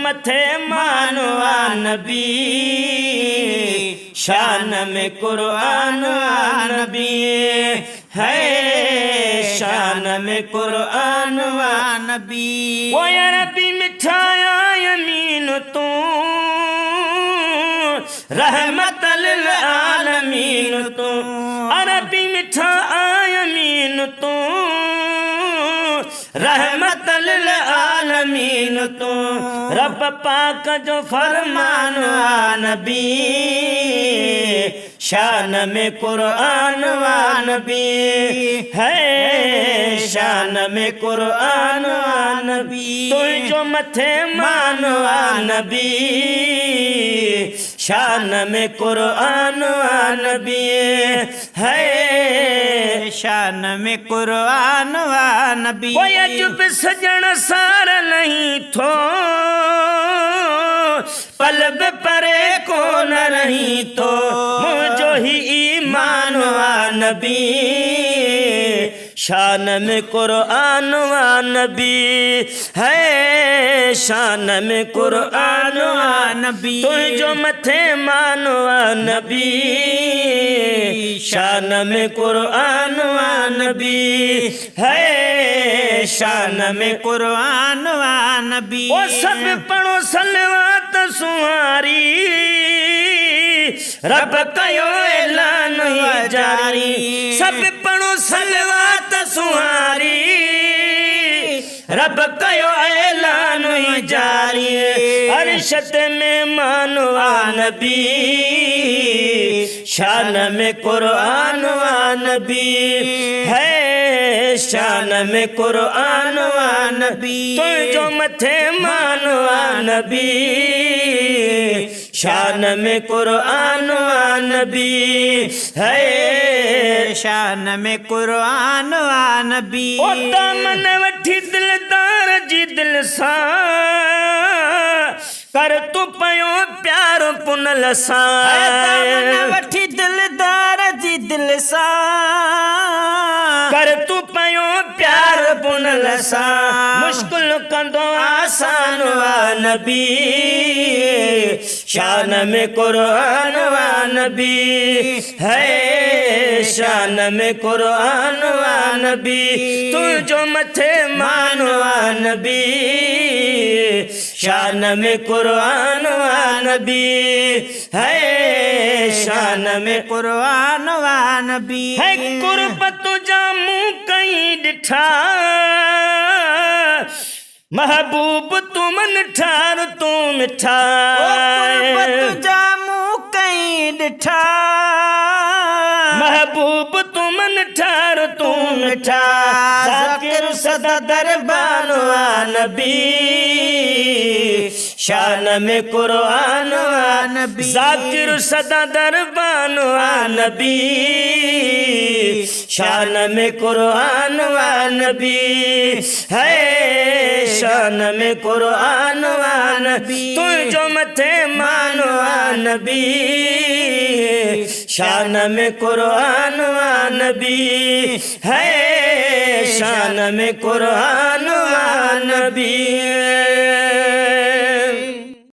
मथे मानो नबी शान में कुरान नबी है शान में कुरान नबी वो या नबी मिठाया यमीन तू रहमतल आलमीन तू अरबी मिठा यमीन तू रहमतल आलमीन तू रब पाक जो फरमान नबी शान में कुरान नबी है शान में कुरान नबी तो जो मथे मानो नबी शान में कुरान नबी है शान में कुरान नबी वो अजब सजन सार नहीं थो पलब परे को न रही तो मुझो ही ईमान नबी शान में कुरान नबी है शान में कुरान नबी तो जो मथे मानो नबी शान में कुरान नबी है शान में कुरान नबी वो सब पढ़ो सलवात सुहारी रब कयो ऐलान जारी सब पढ़ो सलवात सुहारी रब कयो ऐलान जारी अरशद में मानो नबी शान में कुरान नबी है शान में कुरान नबी तो जो मथे मानो नबी शान में कुरान नबी है शान में कुरान नबी ओ दामन वठी दिलदार जी दिल सा कर तू पयो प्यार पुनल सा दामन वठी दिलदार जी दिल सा कर तू पयो प्यार पुनल सा मुश्किल कंदो आसान नबी शान में कुरान नबी है शान में कुरान नबी तू जो मथे मानो नबी शान में कुरान नबी है शान में कुरान नबी है कुर्बत जामू कहीं डिठा महबूब तुमन ठार तू मिठा जामू कहीं डिठा महबूब तुमन ठार तू मिठा ज़ाकिर सदा दरबान नबी शान में कुरान नबी ज़ाकिर सदा दरबान नबी शान में कुरान नबी है शान में कुरान नबी तू जो मथे मानो नबी शान में कुरान नबी है शान में कुरान नबी